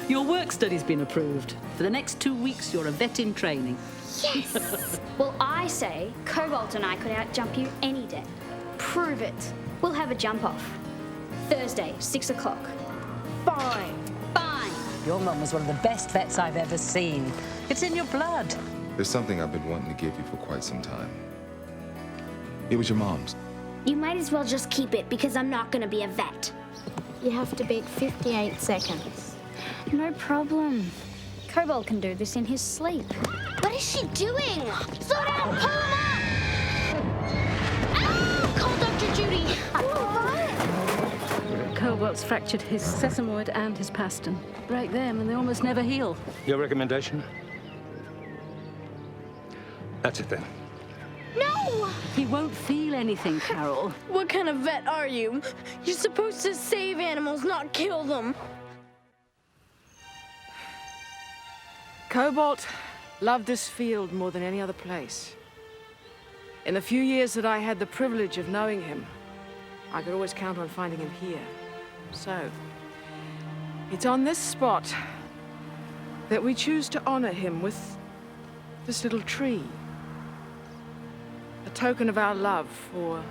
Your work study's been approved. For the next 2 weeks, you're a vet in training. Yes! Well, I say Cobalt and I could outjump you any day. Prove it. We'll have a jump-off. Thursday, 6 o'clock. Fine. Fine! Your mum was one of the best vets I've ever seen. It's in your blood. There's something I've been wanting to give you for quite some time. It was your mom's. You might as well just keep it because I'm not gonna be a vet. You have to beat 58 seconds. No problem. Cobalt can do this in his sleep. What is she doing? Slow down! Pull him up! Ah! Call Dr. Judy! Cobalt's fractured his sesamoid and his pastern. Break them and they almost never heal. Your recommendation? That's it then. No! He won't feel anything, Carole. What kind of vet are you? You're supposed to save animals, not kill them. Cobalt loved this field more than any other place. In the few years that I had the privilege of knowing him, I could always count on finding him here. So, it's on this spot that we choose to honor him with this little tree. A token of our love for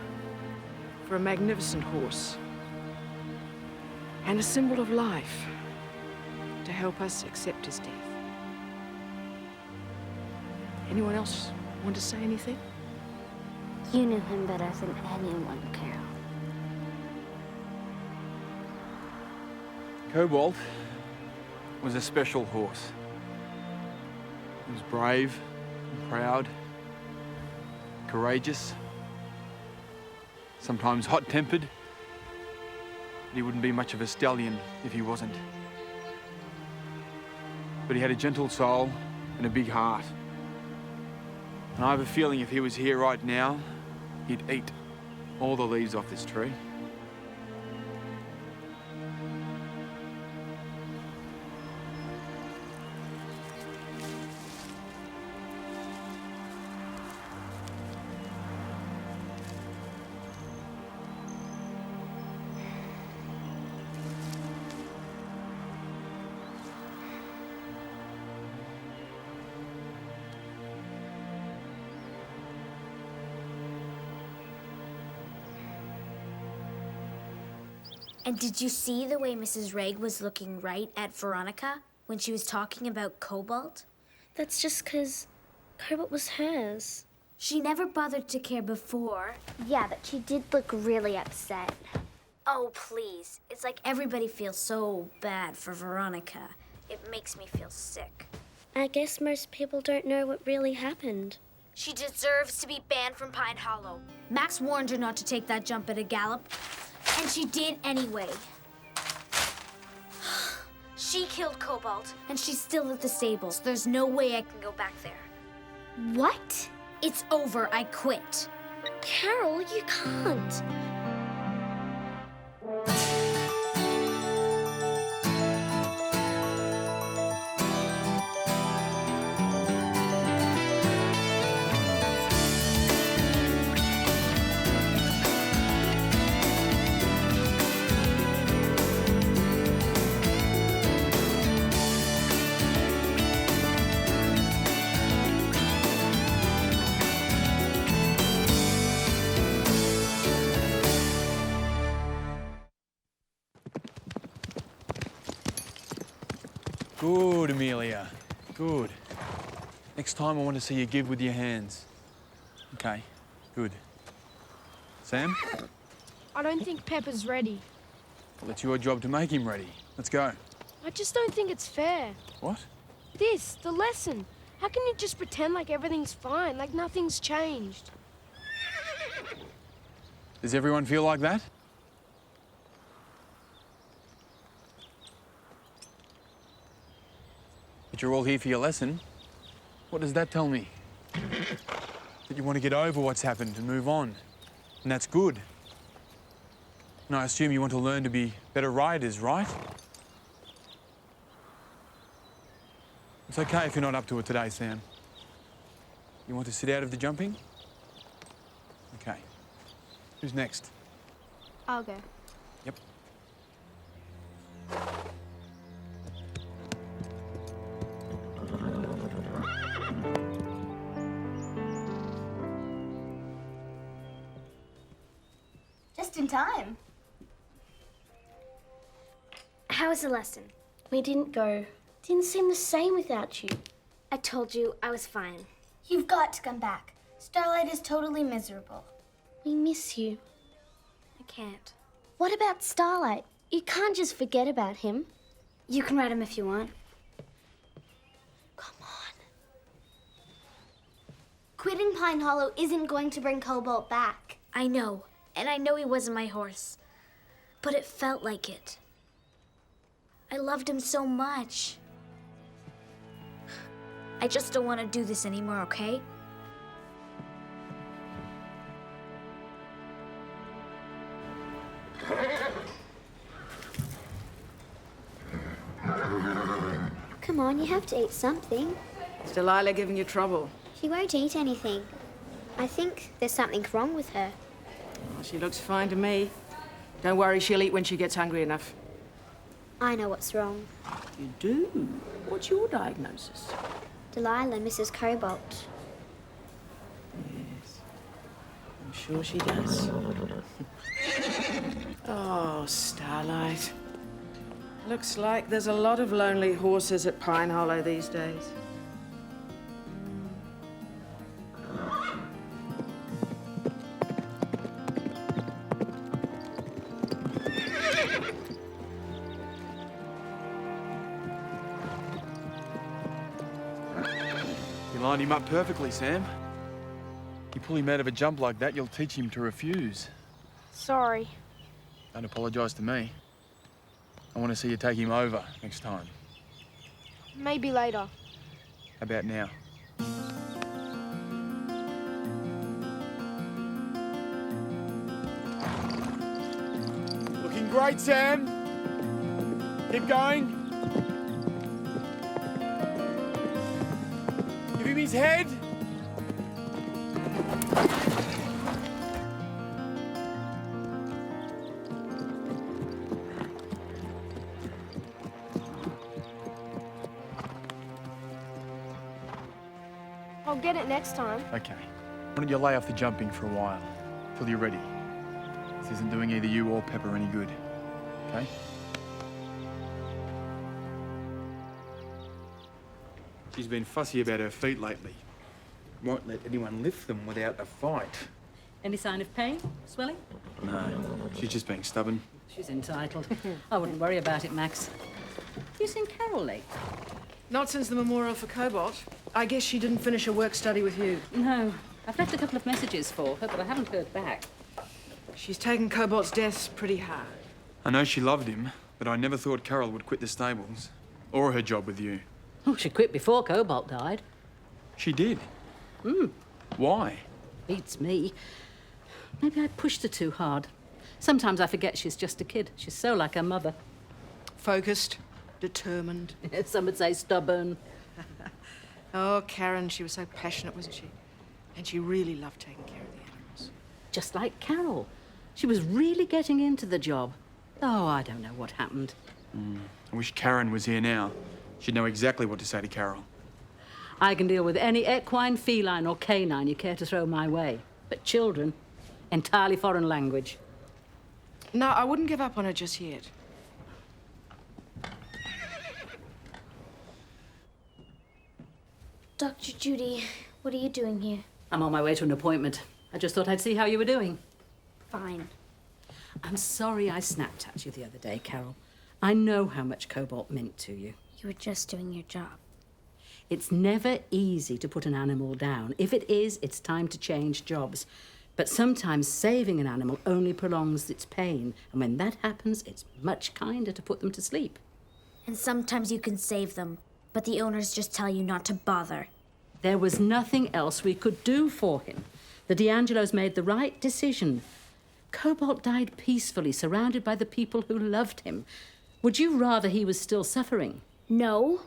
a magnificent horse. And a symbol of life to help us accept his death. Anyone else want to say anything? You knew him better than anyone, Carole. Cobalt was a special horse. He was brave and proud, courageous, sometimes hot-tempered, but he wouldn't be much of a stallion if he wasn't. But he had a gentle soul and a big heart. And I have a feeling if he was here right now, he'd eat all the leaves off this tree. And did you see the way Mrs. Reg was looking right at Veronica when she was talking about Cobalt? That's just because Cobalt was hers. She never bothered to care before. Yeah, but she did look really upset. Oh, please. It's like everybody feels so bad for Veronica. It makes me feel sick. I guess most people don't know what really happened. She deserves to be banned from Pine Hollow. Max warned her not to take that jump at a gallop, and she did anyway. She killed Cobalt, and she's still at the stables. There's no way I can go back there. What? It's over. I quit. Carole, you can't. Good, Amelia. Good. Next time I want to see you give with your hands. Okay, good. Sam? I don't think Pepper's ready. Well, it's your job to make him ready. Let's go. I just don't think it's fair. What? This, the lesson. How can you just pretend like everything's fine, like nothing's changed? Does everyone feel like that? But you're all here for your lesson. What does that tell me? That you want to get over what's happened and move on. And that's good. And I assume you want to learn to be better riders, right? It's okay if you're not up to it today, Sam. You want to sit out of the jumping? Okay. Who's next? I'll go. Yep. Just in time. How was the lesson? We didn't go. Didn't seem the same without you. I told you I was fine. You've got to come back. Starlight is totally miserable. We miss you. I can't. What about Starlight? You can't just forget about him. You can write him if you want. Come on. Quitting Pine Hollow isn't going to bring Cobalt back. I know, and I know he wasn't my horse. But it felt like it. I loved him so much. I just don't want to do this anymore, okay? Come on, you have to eat something. Is Delilah giving you trouble? She won't eat anything. I think there's something wrong with her. Well, she looks fine to me. Don't worry, she'll eat when she gets hungry enough. I know what's wrong. You do? What's your diagnosis? Delilah misses Cobalt. Yes, I'm sure she does. Oh, Starlight. Looks like there's a lot of lonely horses at Pine Hollow these days. You lined him up perfectly, Sam. You pull him out of a jump like that, you'll teach him to refuse. Sorry. Don't apologise to me. I want to see you take him over next time. Maybe later. How about now? Looking great, Sam. Keep going. Give him his head. I'll get it next time. Okay. Why don't you lay off the jumping for a while, till you're ready? This isn't doing either you or Pepper any good, okay? She's been fussy about her feet lately. Won't let anyone lift them without a fight. Any sign of pain? Swelling? No, she's just being stubborn. She's entitled. I wouldn't worry about it, Max. You seen Carole late? Not since the memorial for Cobalt. I guess she didn't finish her work study with you. No. I've left a couple of messages for her, but I haven't heard back. She's taken Cobalt's death pretty hard. I know she loved him, but I never thought Carole would quit the stables. Or her job with you. Oh, she quit before Cobalt died. She did? Why? Beats me. Maybe I pushed her too hard. Sometimes I forget she's just a kid. She's so like her mother. Focused, determined. Some would say stubborn. Oh, Karen, she was so passionate, wasn't she? And she really loved taking care of the animals. Just like Carole. She was really getting into the job. Oh, I don't know what happened. I wish Karen was here now. She'd know exactly what to say to Carole. I can deal with any equine, feline or canine you care to throw my way. But children, entirely foreign language. No, I wouldn't give up on her just yet. Dr. Judy, what are you doing here? I'm on my way to an appointment. I just thought I'd see how you were doing. Fine. I'm sorry I snapped at you the other day, Carole. I know how much Cobalt meant to you. You were just doing your job. It's never easy to put an animal down. If it is, it's time to change jobs. But sometimes saving an animal only prolongs its pain. And when that happens, it's much kinder to put them to sleep. And sometimes you can save them, but the owners just tell you not to bother. There was nothing else we could do for him. The D'Angelos made the right decision. Cobalt died peacefully, surrounded by the people who loved him. Would you rather he was still suffering? No.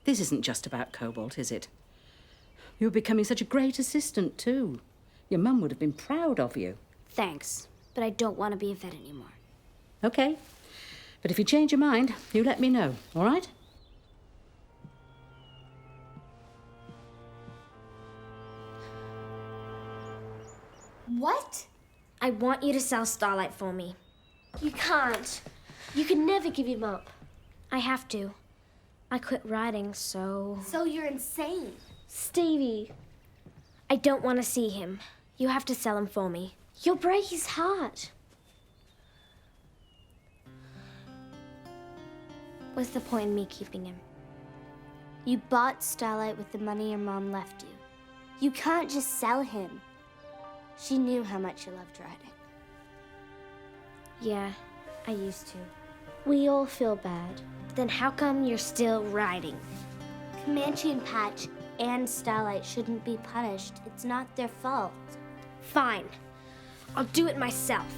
This isn't just about Cobalt, is it? You're becoming such a great assistant, too. Your mum would have been proud of you. Thanks, but I don't want to be a vet anymore. Okay. But if you change your mind, you let me know, all right? What? I want you to sell Starlight for me. You can't. You can never give him up. I have to. I quit riding, so... So you're insane. Stevie, I don't want to see him. You have to sell him for me. you'll break his heart. What's the point in me keeping him? You bought Starlight with the money your mom left you. You can't just sell him. She knew how much you loved riding. Yeah, I used to. We all feel bad. Then how come you're still riding? Comanche and Patch and Starlight shouldn't be punished. It's not their fault. Fine. I'll do it myself.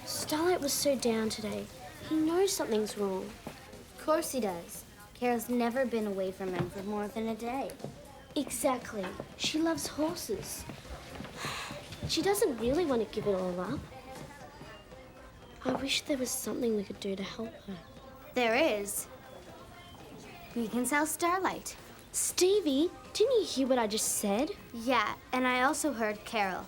Starlight was so down today. He knows something's wrong. Of course he does. Carole's never been away from him for more than a day. Exactly. She loves horses. She doesn't really want to give it all up. I wish there was something we could do to help her. There is. We can sell Starlight. Stevie, didn't you hear what I just said? Yeah, and I also heard Carole.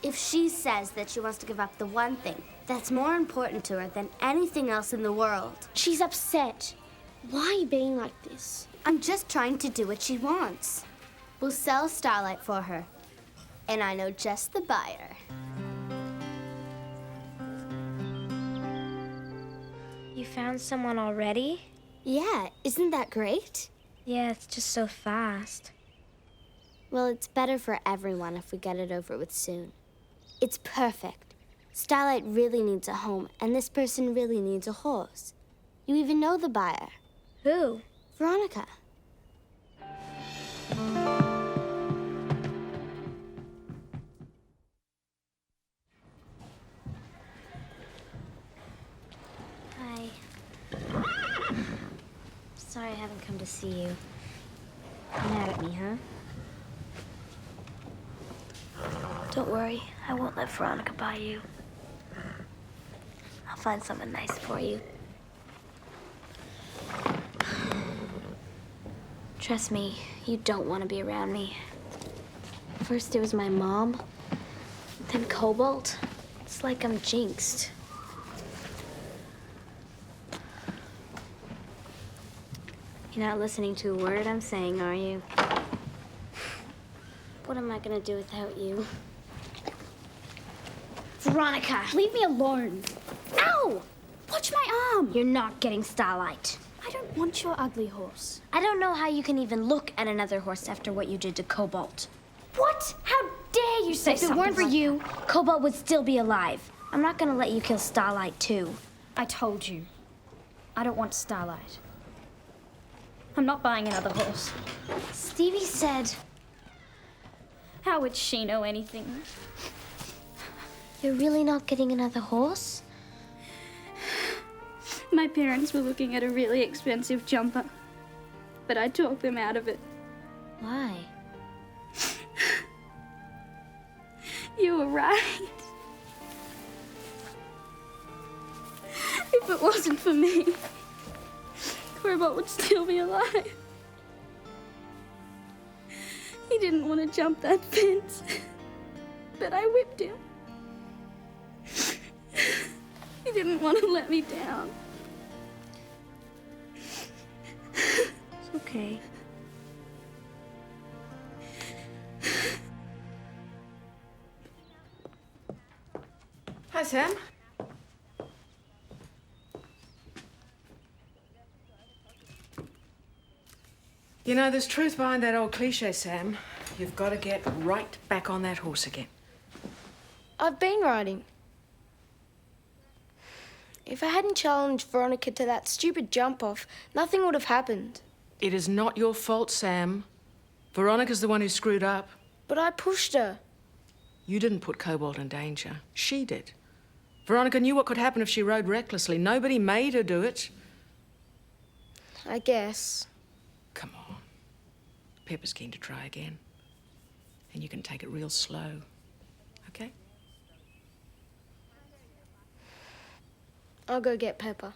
If she says that she wants to give up the one thing that's more important to her than anything else in the world. She's upset. Why are you being like this? I'm just trying to do what she wants. We'll sell Starlight for her. And I know just the buyer. You found someone already? Yeah, isn't that great? Yeah, it's just so fast. Well, it's better for everyone if we get it over with soon. It's perfect. Starlight really needs a home, and this person really needs a horse. You even know the buyer. Who? Veronica. Hi. Sorry I haven't come to see you. You're mad at me, huh? Don't worry, I won't let Veronica buy you. I'll find someone nice for you. Trust me, you don't want to be around me. First it was my mom, then Cobalt. It's like I'm jinxed. You're not listening to a word I'm saying, are you? What am I gonna do without you? Veronica! Leave me alone. Ow! Watch my arm. You're not getting Starlight. I don't want your ugly horse. I don't know how you can even look at another horse after what you did to Cobalt. What? How dare you say If something it weren't for like you, Cobalt would still be alive. I'm not gonna let you kill Starlight, too. I told you. I don't want Starlight. I'm not buying another horse. Stevie said... How would she know anything? You're really not getting another horse? My parents were looking at a really expensive jumper, but I talked them out of it. Why? You were right. If it wasn't for me, Cobalt would still be alive. He didn't want to jump that fence, but I whipped him. He didn't want to let me down. It's okay. Hi, Sam. You know, there's truth behind that old cliche, Sam. You've got to get right back on that horse again. I've been riding. If I hadn't challenged Veronica to that stupid jump-off, nothing would have happened. It is not your fault, Sam. Veronica's the one who screwed up. But I pushed her. You didn't put Cobalt in danger. She did. Veronica knew what could happen if she rode recklessly. Nobody made her do it. I guess. Come on. Pepper's keen to try again. And you can take it real slow. Okay? I'll go get Pepper.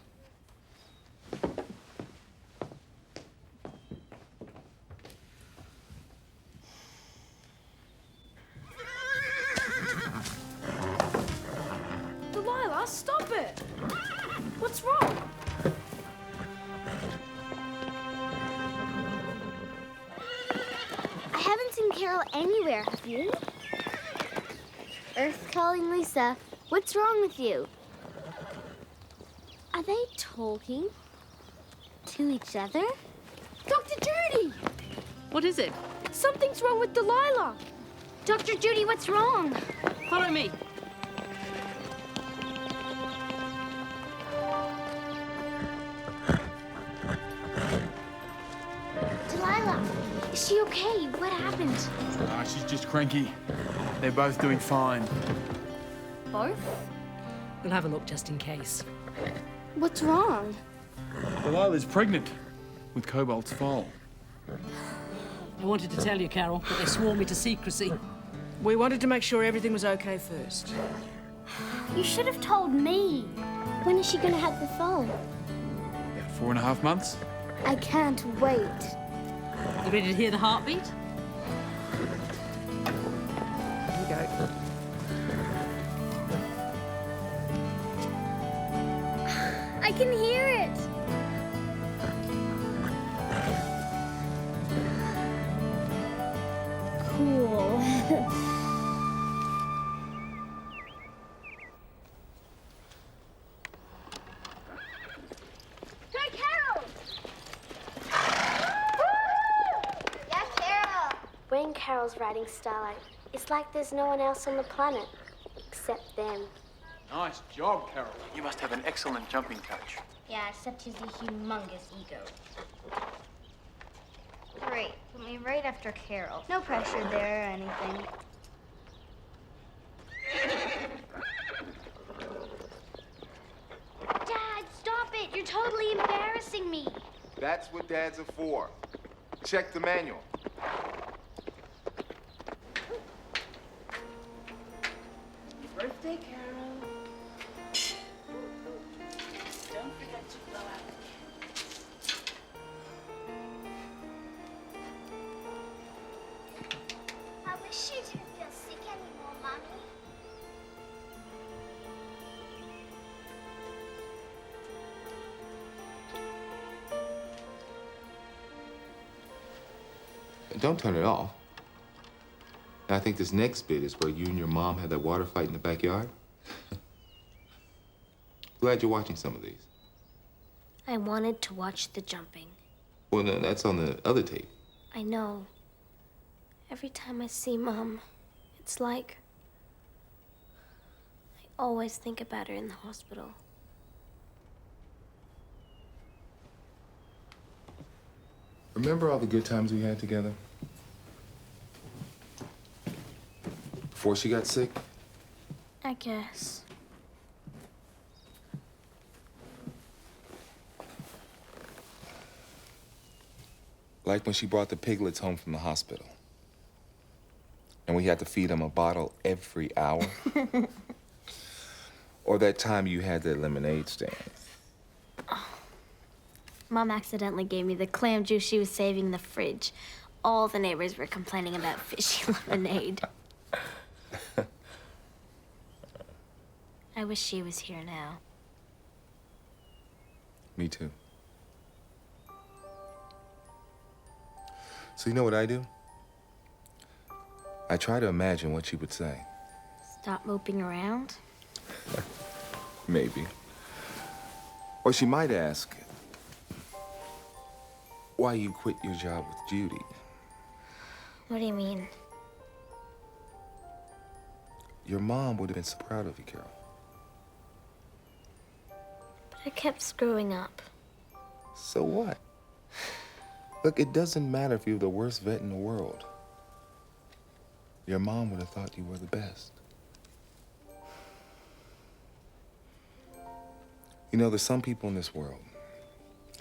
have you? Earth calling, Lisa. What's wrong with you? Are they talking to each other? Dr. Judy! What is it? Something's wrong with Delilah. Dr. Judy, what's wrong? Follow me. Delilah, is she okay? What happened? Ah, she's just cranky. They're both doing fine. Both? We'll have a look just in case. What's wrong? Delilah's pregnant with Cobalt's foal. I wanted to tell you, Carole, but they swore me to secrecy. We wanted to make sure everything was okay first. You should have told me. When is she gonna have the phone? About 4.5 months. I can't wait. You ready to hear the heartbeat? Here we go. I can hear it. Cool. Hey, Carole! Yeah, Carole. When Carole's riding Starlight, it's like there's no one else on the planet except them. Nice job, Carole. You must have an excellent jumping coach. Yeah, except he's a humongous ego. Great. Put me right after Carole. No pressure there or anything. Dad, stop it! You're totally embarrassing me. That's what dads are for. Check the manual. Birthday, Carole. Don't forget to blow out. I wish you didn't feel sick anymore, Mommy. Don't turn it off. I think this next bit is where you and your mom had that water fight in the backyard. Glad you're watching some of these. I wanted to watch the jumping. Well, no, that's on the other tape. I know. Every time I see Mom, it's like I always think about her in the hospital. Remember all the good times we had together? Before she got sick? I guess. Like when she brought the piglets home from the hospital. And we had to feed them a bottle every hour. Or that time you had the lemonade stand. Mom accidentally gave me the clam juice she was saving in the fridge. All the neighbors were complaining about fishy lemonade. I wish she was here now. Me too. So you know what I do? I try to imagine what she would say. Stop moping around? Maybe. Or she might ask, why you quit your job with Judy? What do you mean? Your mom would have been so proud of you, Carole. But I kept screwing up. So what? Look, it doesn't matter if you're the worst vet in the world. Your mom would have thought you were the best. You know, there's some people in this world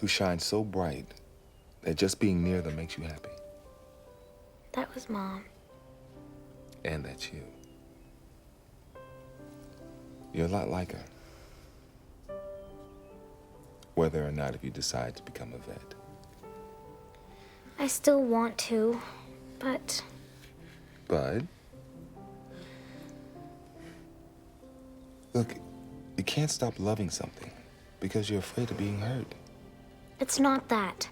who shine so bright that just being near them makes you happy. That was Mom. And that's you. You're a lot like her. Whether or not if you decide to become a vet. I still want to, but... But? Look, you can't stop loving something because you're afraid of being hurt. It's not that.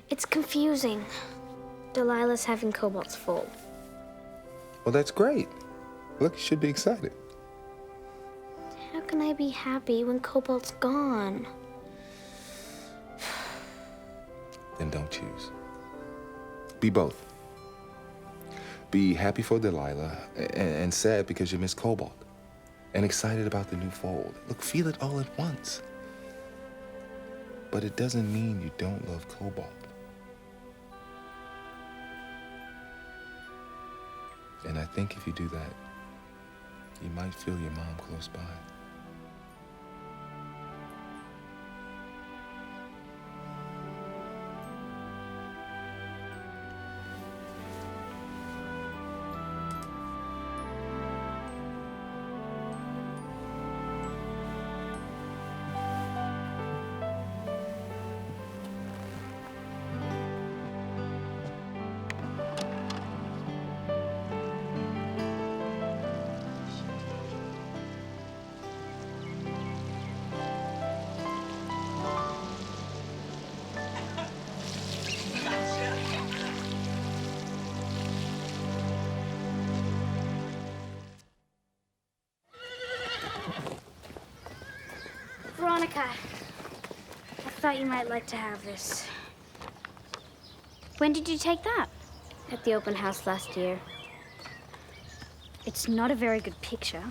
It's confusing. Delilah's having Cobalt's foal. Well, that's great. Look, you should be excited. How can I be happy when Cobalt's gone? Then don't choose. Be both. Be happy for Delilah and sad because you miss Cobalt. And excited about the new fold. Look, feel it all at once. But it doesn't mean you don't love Cobalt. And I think if you do that, you might feel your mom close by. Veronica, I thought you might like to have this. When did you take that? At the open house last year. It's not a very good picture.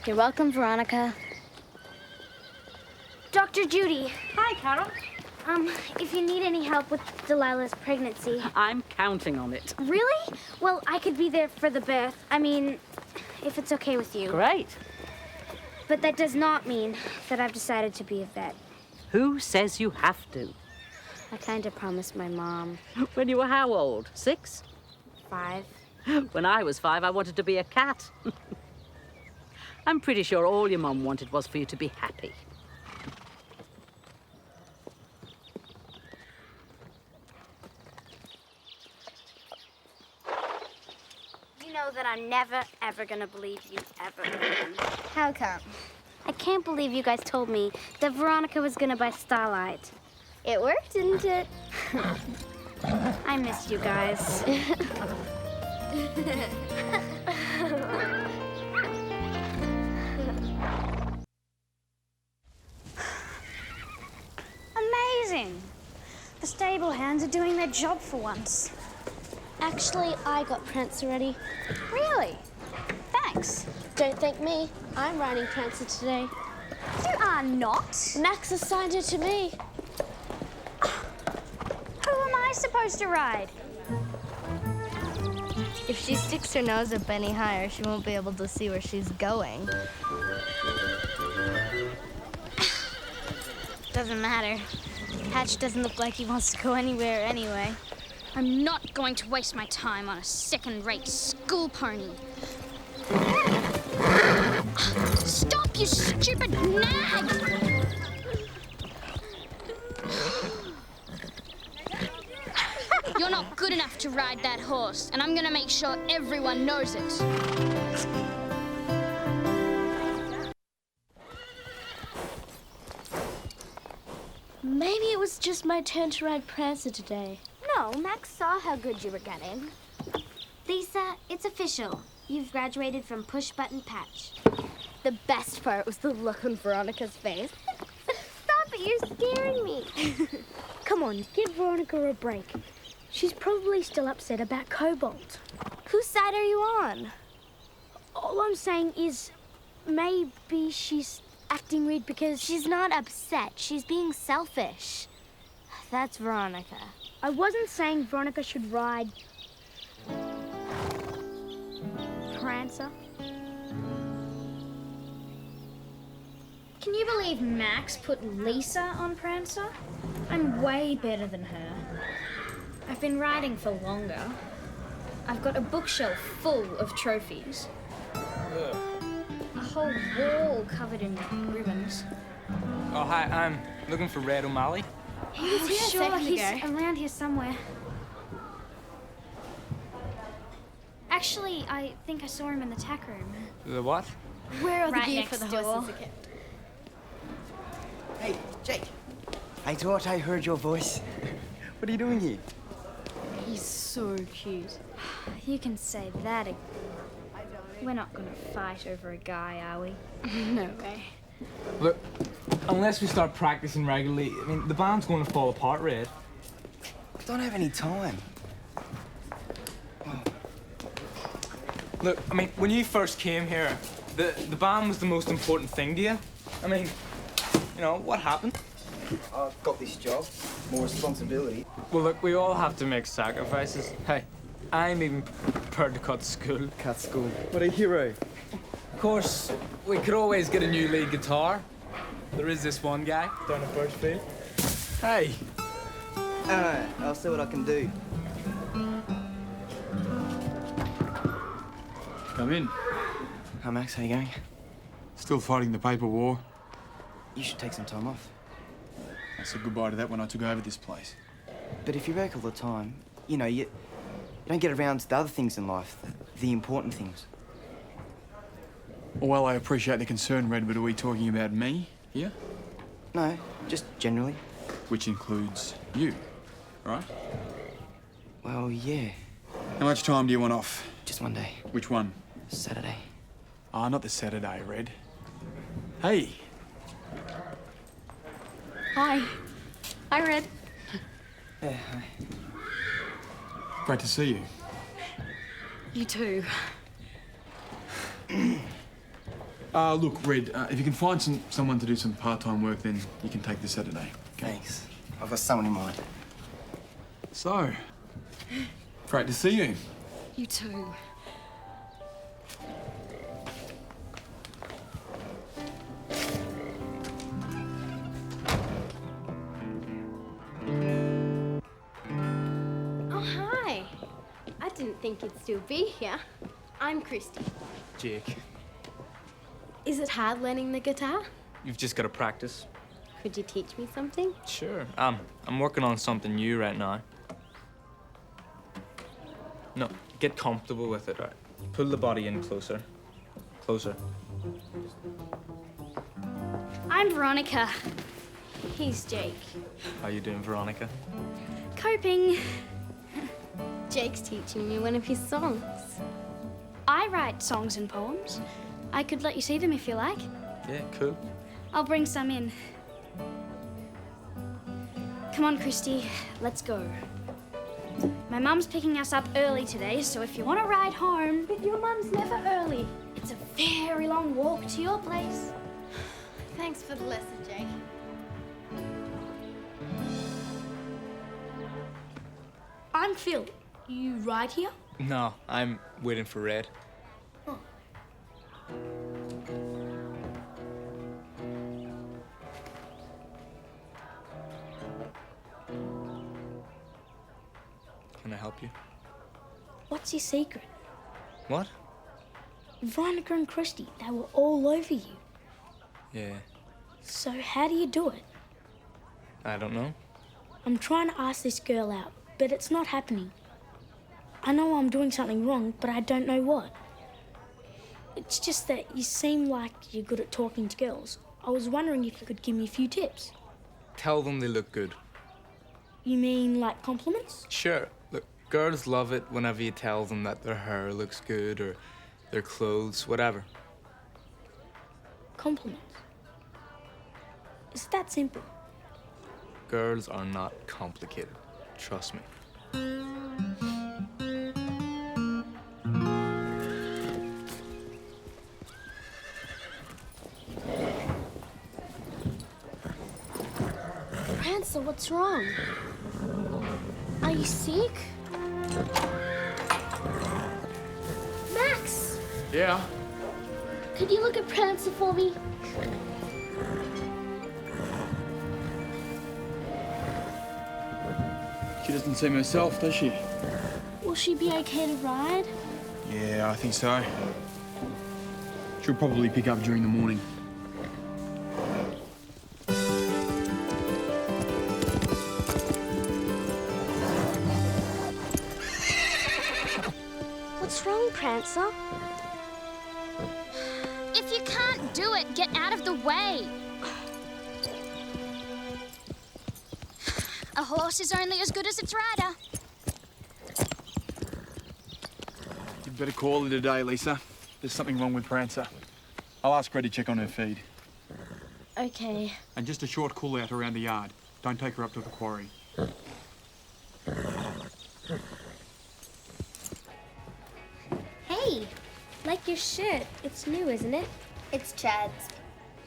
You're welcome, Veronica. Dr. Judy. Hi, Carole. If you need any help with Delilah's pregnancy. I'm counting on it. Really? Well, I could be there for the birth. I mean, if it's okay with you. Great. But that does not mean that I've decided to be a vet. Who says you have to? I kind of promised my mom. When you were how old? 6? 5. When I was 5, I wanted to be a cat. I'm pretty sure all your mum wanted was for you to be happy. You know that I'm never, ever gonna believe you ever again. How come? I can't believe you guys told me that Veronica was gonna buy Starlight. It worked, didn't it? I missed you guys. Amazing! The stable hands are doing their job for once. Actually, I got Prancer ready. Really? Thanks. Don't thank me. I'm riding Prancer today. You are not. Max assigned her to me. Who am I supposed to ride? If she sticks her nose up any higher, she won't be able to see where she's going. Doesn't matter. Hatch doesn't look like he wants to go anywhere anyway. I'm not going to waste my time on a second-rate school pony. Stop, you stupid nag! You're not good enough to ride that horse, and I'm gonna make sure everyone knows it. Maybe it was just my turn to ride Prancer today. No, Max saw how good you were getting. Lisa, it's official. You've graduated from Push Button Patch. The best part was the look on Veronica's face. Stop it, you're scaring me. Come on, give Veronica a break. She's probably still upset about Cobalt. Whose side are you on? All I'm saying is maybe she's acting weird because... She's not upset. She's being selfish. That's Veronica. I wasn't saying Veronica should ride... Prancer. Can you believe Max put Lisa on Prancer? I'm way better than her. I've been riding for longer. I've got a bookshelf full of trophies. A whole wall covered in ribbons. Oh, hi, I'm looking for Red O'Malley. He was here a second ago. Around here somewhere. Actually, I think I saw him in the tack room. The what? Where are the Right gear next for the door. horses? Hey, Jake. I thought I heard your voice. What are you doing here? He's so cute. You can say that again. We're not gonna fight over a guy, are we? No way. Look, unless we start practicing regularly, I mean, the band's going to fall apart, Red. I don't have any time. Look, I mean, when you first came here, the band was the most important thing to you. I mean, you know, what happened? I've got this job, more responsibility. Well, look, we all have to make sacrifices. Hey, I'm even prepared to cut school. Cut school. What a hero. Of course, we could always get a new lead guitar. There is this one guy down at Birchfield. Hey. Alright, I'll see what I can do. Come in. Hi, Max. How you going? Still fighting the paper war. You should take some time off. I said goodbye to that when I took over this place. But if you work all the time, you know, you don't get around to the other things in life, the important things. Well, I appreciate the concern, Red, but are we talking about me here? No, just generally. Which includes you, right? Well, yeah. How much time do you want off? Just one day. Which one? Saturday. Ah, not the Saturday, Red. Hey. Hi. Hi, Red. Yeah, hi. Great to see you. You too. Look, Red, if you can find someone to do some part-time work, then you can take the Saturday. Okay? Thanks. I've got someone in mind. So, great to see you. You too. Oh, hi. I didn't think you'd still be here. I'm Christy. Jake, Is it hard learning the guitar? you've just got to practice. Could you teach me something? Sure. I'm working on something new right now. No, get comfortable with it, right? Pull the body in closer. Closer. I'm Veronica. He's Jake. How you doing, Veronica? Coping. Jake's teaching me one of his songs. I write songs and poems. I could let you see them if you like. Yeah, cool. I'll bring some in. Come on, Christy, let's go. My mum's picking us up early today, so if you want to ride home... But your mum's never early. It's a very long walk to your place. Thanks for the lesson, Jake. I'm Phil. You ride here? No, I'm waiting for Red. Oh. Can I help you? What's your secret? What? Veronica and Christy, they were all over you. Yeah, So how do you do it? I don't know. I'm trying to ask this girl out, but it's not happening. I know I'm doing something wrong, but I don't know what. It's just that you seem like you're good at talking to girls. I was wondering if you could give me a few tips. Tell them they look good. You mean like compliments? Sure. Look, girls love it whenever you tell them that their hair looks good or their clothes, whatever. Compliments. Is that simple? Girls are not complicated. Trust me. Prancer, what's wrong? Are you sick? Max! Yeah? Could you look at Prancer for me? She doesn't seem herself, does she? Will she be okay to ride? Yeah, I think so. She'll probably pick up during the morning. What's wrong, Prancer? If you can't do it, get out of the way. A horse is only as good as its rider. You'd better call her today, Lisa. There's something wrong with Prancer. I'll ask Red to check on her feed. Okay. And just a short call out around the yard. Don't take her up to the quarry. Hey, like your shirt. It's new, isn't it? It's Chad's.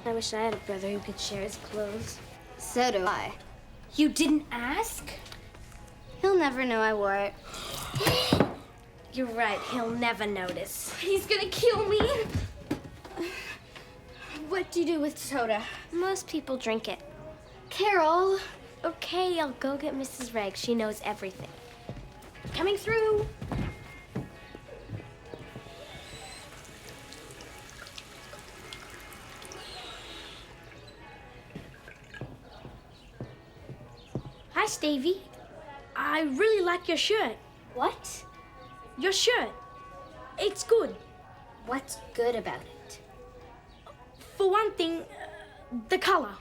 I wish I had a brother who could share his clothes. So do I. You didn't ask? He'll never know I wore it. You're right, he'll never notice. He's gonna kill me. What do you do with soda? Most people drink it. Carole! Okay, I'll go get Mrs. Reg. She knows everything. Coming through. Hi, Stevie. I really like your shirt. What? Your shirt. It's good. What's good about it? For one thing, the color.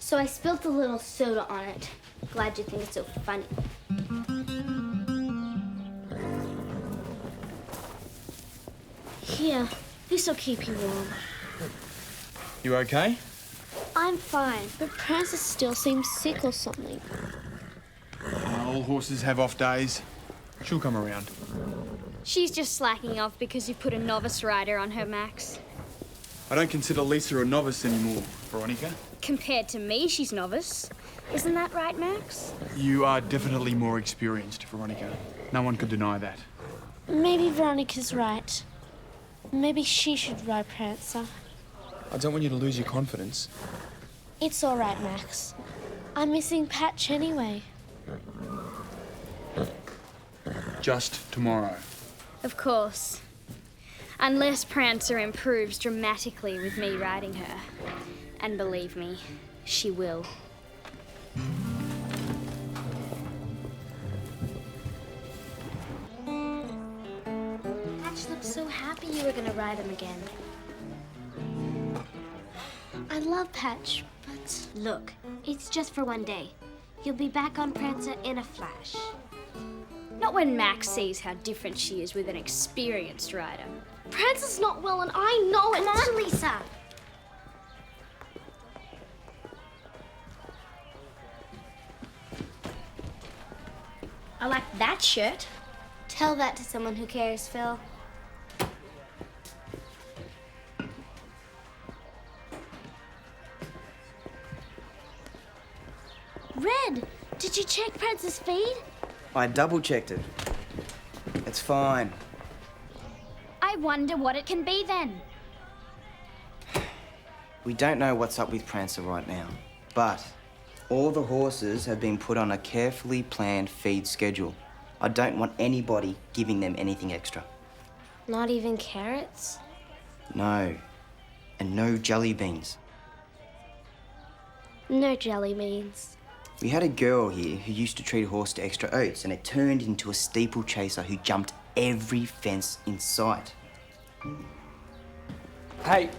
So I spilled a little soda on it. Glad you think it's so funny. Here, this'll keep you warm. You okay? I'm fine, but Prancer still seems sick or something. All horses have off days. She'll come around. She's just slacking off because you put a novice rider on her, Max. I don't consider Lisa a novice anymore, Veronica. Compared to me, she's novice. Isn't that right, Max? You are definitely more experienced, Veronica. No one could deny that. Maybe Veronica's right. Maybe she should ride Prancer. I don't want you to lose your confidence. It's all right, Max. I'm missing Patch anyway. Just tomorrow. Of course. Unless Prancer improves dramatically with me riding her. And believe me, she will. Patch looked so happy you were gonna ride him again. I love Patch, but look, it's just for one day. You'll be back on Prancer in a flash. Not when Max sees how different she is with an experienced rider. Prancer's not well, and I know it. Come on, Lisa. I like that shirt. Tell that to someone who cares, Phil. Red, did you check Prancer's feed? I double-checked it. It's fine. I wonder what it can be then. We don't know what's up with Prancer right now, but all the horses have been put on a carefully planned feed schedule. I don't want anybody giving them anything extra. Not even carrots? No. And no jelly beans. No jelly beans. We had a girl here who used to treat a horse to extra oats, and it turned into a steeplechaser who jumped every fence in sight. Hey,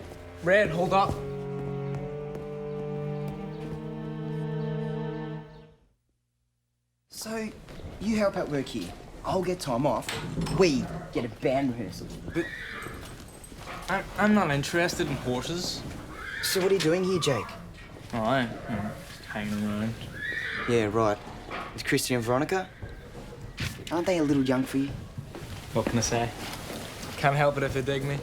Red, hold up. So, you help out work here. I'll get time off. We get a band rehearsal. But I'm not interested in horses. So what are you doing here, Jake? Oh, I'm hanging around. Yeah, right. With Christy and Veronica? Aren't they a little young for you? What can I say? Can't help it if they dig me.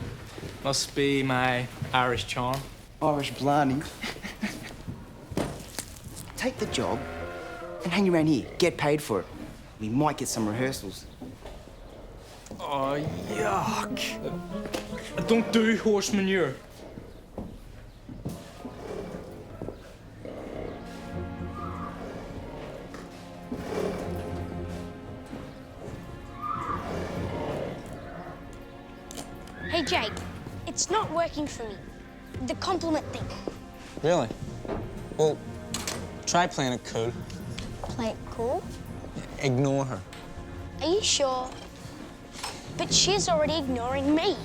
Must be my Irish charm. Irish blarney. Take the job and hang around here. Get paid for it. We might get some rehearsals. Oh, yuck. I don't do horse manure. Hey, Jake, it's not working for me. The compliment thing. Really? Well, try playing it cool. Play it cool? Ignore her. Are you sure? But she's already ignoring me.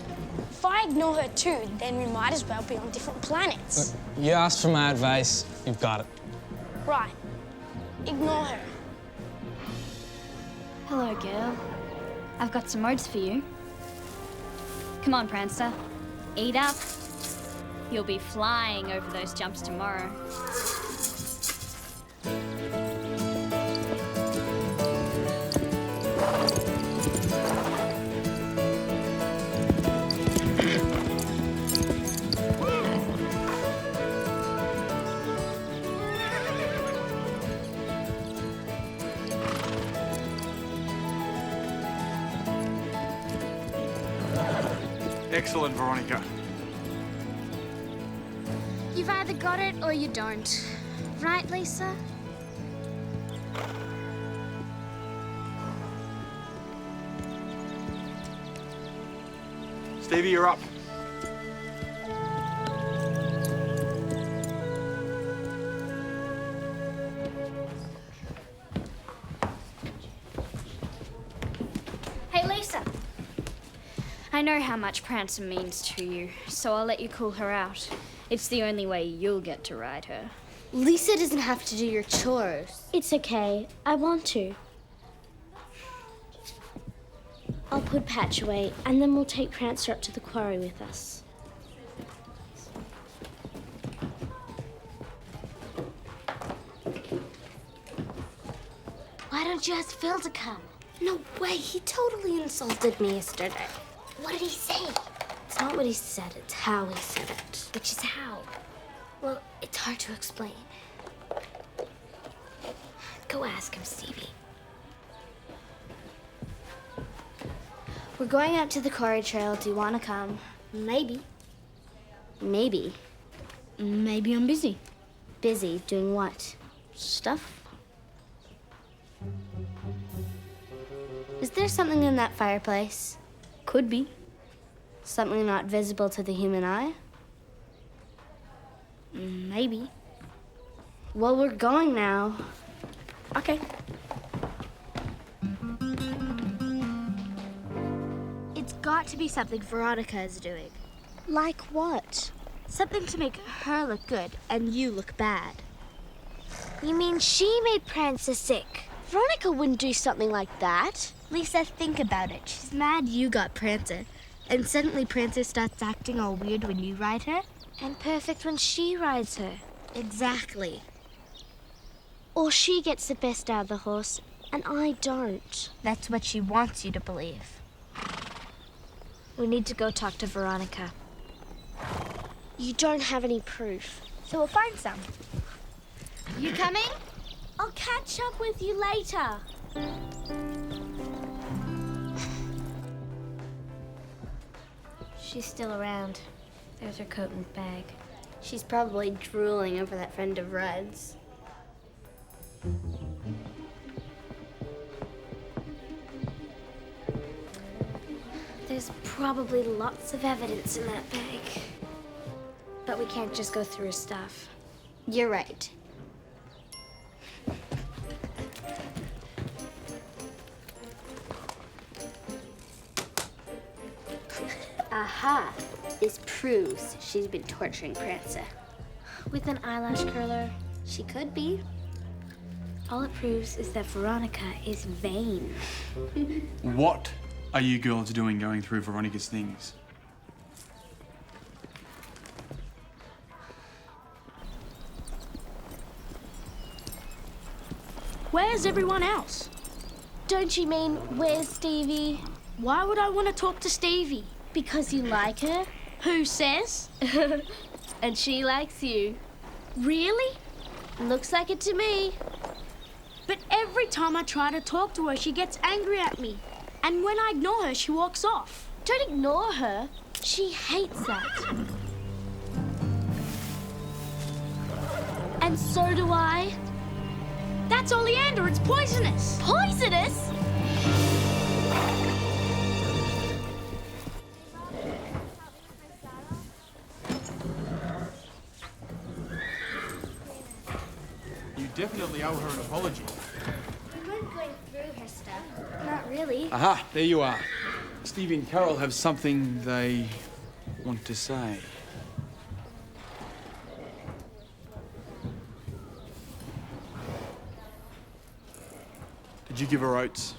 If I ignore her too, then we might as well be on different planets. Look, you asked for my advice, you've got it. Right. Ignore her. Hello, girl. I've got some oats for you. Come on, Prancer. Eat up. You'll be flying over those jumps tomorrow. Excellent, Veronica. You've either got it or you don't. Right, Lisa? Stevie, you're up. Hey, Lisa. I know how much Prancer means to you, so I'll let you call her out. It's the only way you'll get to ride her. Lisa doesn't have to do your chores. It's okay. I want to. I'll put Patch away, and then we'll take Prancer up to the quarry with us. Why don't you ask Phil to come? No way, he totally insulted me yesterday. What did he say? It's not what he said, it's how he said it. Which is how? Well, it's hard to explain. Go ask him, Stevie. We're going out to the quarry trail. Do you want to come? Maybe. Maybe. Maybe I'm busy. Busy doing what? Stuff? Is there something in that fireplace? Could be. Something not visible to the human eye? Maybe. Well, we're going now. Okay. It's got to be something Veronica is doing. Like what? Something to make her look good and you look bad. You mean she made Prancer sick? Veronica wouldn't do something like that. Lisa, think about it. She's mad you got Prancer. And suddenly Prancer starts acting all weird when you ride her. And perfect when she rides her. Exactly. Or she gets the best out of the horse, and I don't. That's what she wants you to believe. We need to go talk to Veronica. You don't have any proof. So we'll find some. You coming? I'll catch up with you later. She's still around. There's her coat and bag. She's probably drooling over that friend of Rudd's. There's probably lots of evidence in that bag. But we can't just go through her stuff. You're right. Aha! This proves she's been torturing Prancer. With an eyelash curler, She could be. all it proves is that Veronica is vain. What are you girls doing going through Veronica's things? Where's everyone else? Don't you mean, where's Stevie? Why would I want to talk to Stevie? Because you like her? Who says? And she likes you. Really? Looks like it to me. But every time I try to talk to her, she gets angry at me. And when I ignore her, she walks off. Don't ignore her. She hates that. And so do I. That's oleander, it's poisonous. Poisonous? You definitely owe her an apology. We weren't going through her stuff. Not really. Aha, there you are. Stevie and Carole have something they want to say. Did you give her oats?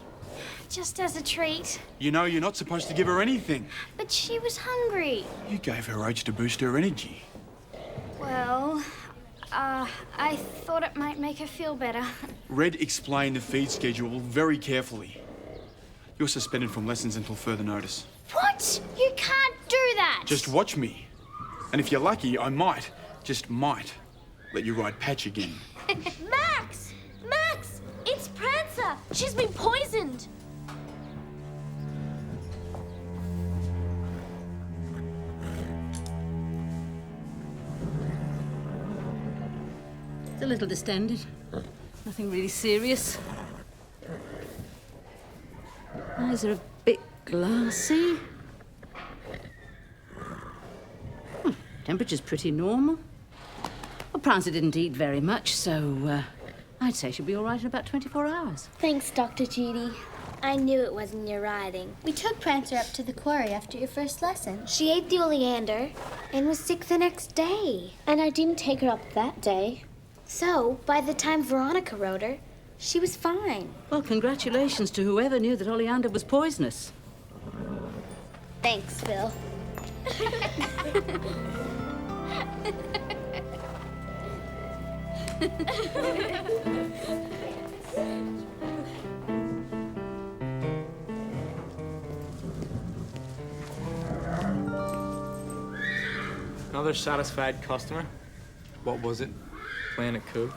Just as a treat. You know you're not supposed to give her anything. But said she was hungry. You gave her oats to boost her energy. Well, I thought it might make her feel better. Red explained the feed schedule very carefully. You're suspended from lessons until further notice. What? You can't do that! Just watch me. And if you're lucky, I might, just might, let you ride Patch again. Max! Max! It's Prancer! She's been poisoned! It's a little distended. Nothing really serious. Eyes are a bit glassy. Temperature's pretty normal. Well, Prancer didn't eat very much, so I'd say she'll be all right in about 24 hours. Thanks, Dr. Judy. I knew it wasn't your riding. We took Prancer up to the quarry after your first lesson. She ate the oleander and was sick the next day. And I didn't take her up that day. So, by the time Veronica rode her, she was fine. Well, congratulations to whoever knew that oleander was poisonous. Thanks, Phil. Another satisfied customer. What was it? Playing it cool.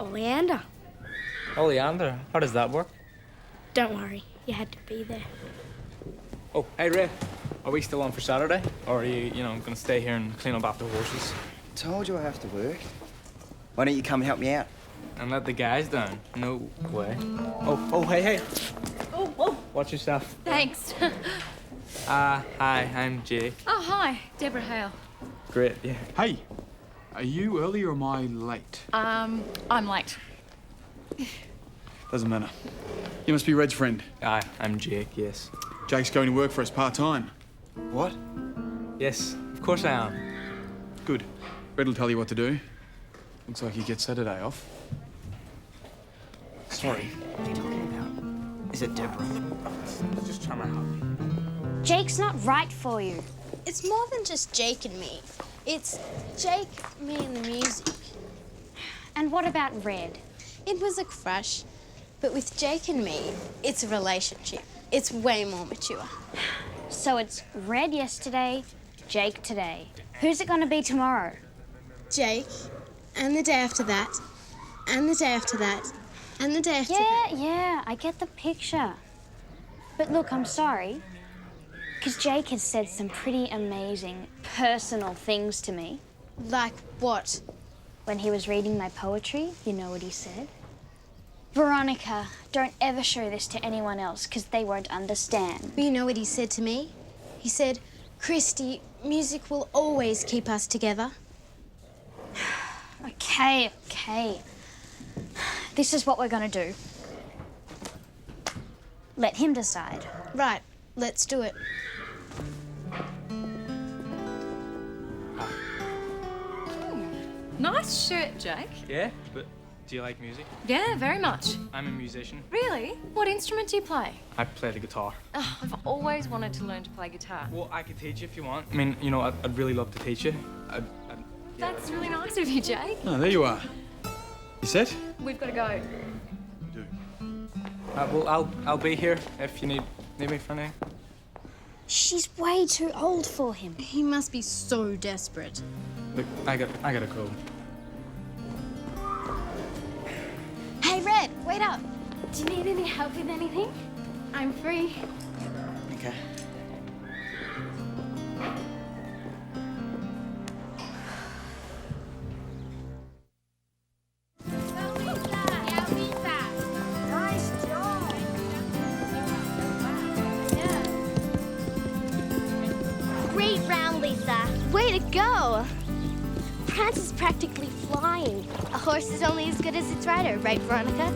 Oleander. Oleander? How does that work? Don't worry, you had to be there. Oh, hey Ray. Are we still on for Saturday? Or are you, gonna stay here and clean up after horses? Told you I have to work. Why don't you come help me out? And let the guys down? No way. Oh, hey. Oh. Watch yourself. Thanks. Hi, I'm Jake. Oh, hi. Deborah Hale. Great, yeah. Hey, are you early or am I late? I'm late. Doesn't matter. You must be Red's friend. Aye, I'm Jake, yes. Jake's going to work for us part-time. What? Yes, of course I am. Good. Red will tell you what to do. Looks like you get Saturday off. Sorry. What are you talking about? Is it Deborah? Just trying to help you. Jake's not right for you. It's more than just Jake and me. It's Jake, me, and the music. And what about Red? It was a crush, but with Jake and me, it's a relationship. It's way more mature. So it's Red yesterday, Jake today. Who's it gonna be tomorrow? Jake, and the day after that, and the day after that, and the day after that. Yeah, I get the picture. But look, I'm sorry, because Jake has said some pretty amazing personal things to me. Like what? When he was reading my poetry, you know what he said? Veronica, don't ever show this to anyone else, because they won't understand. But you know what he said to me? He said, Christy, music will always keep us together. Okay. This is what we're gonna do. Let him decide. Right, let's do it. Nice shirt, Jake. Yeah, but do you like music? Yeah, very much. I'm a musician. Really? What instrument do you play? I play the guitar. Oh, I've always wanted to learn to play guitar. Well, I could teach you if you want. I mean, I'd really love to teach you. That's really nice of you, Jake. Oh, there you are. You set? We've got to go. Do. Well, I'll be here if you need me for anything. She's way too old for him. He must be so desperate. Look, I got a cold. Hey, Red, wait up. Do you need any help with anything? I'm free. Okay. Great round, Lisa. Way to go. Prancer's practically flying. A horse is only as good as its rider, right, Veronica?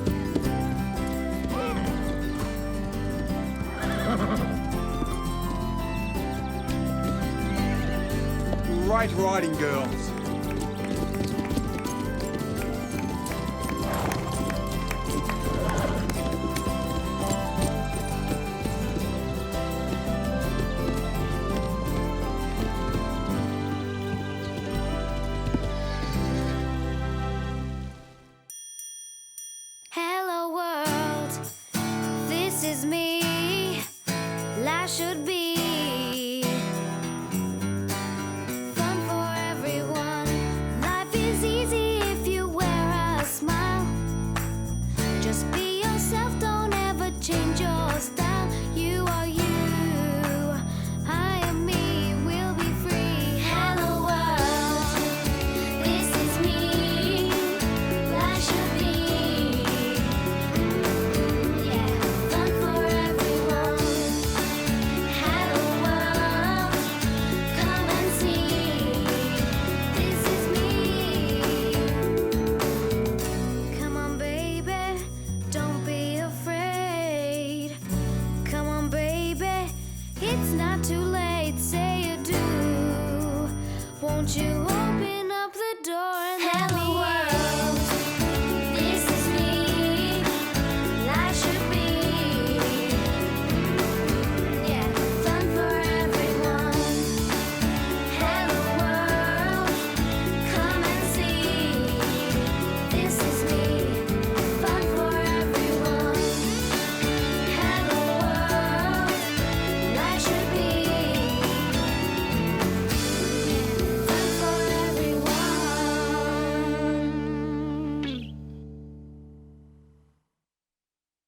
Great riding, girls. Don't you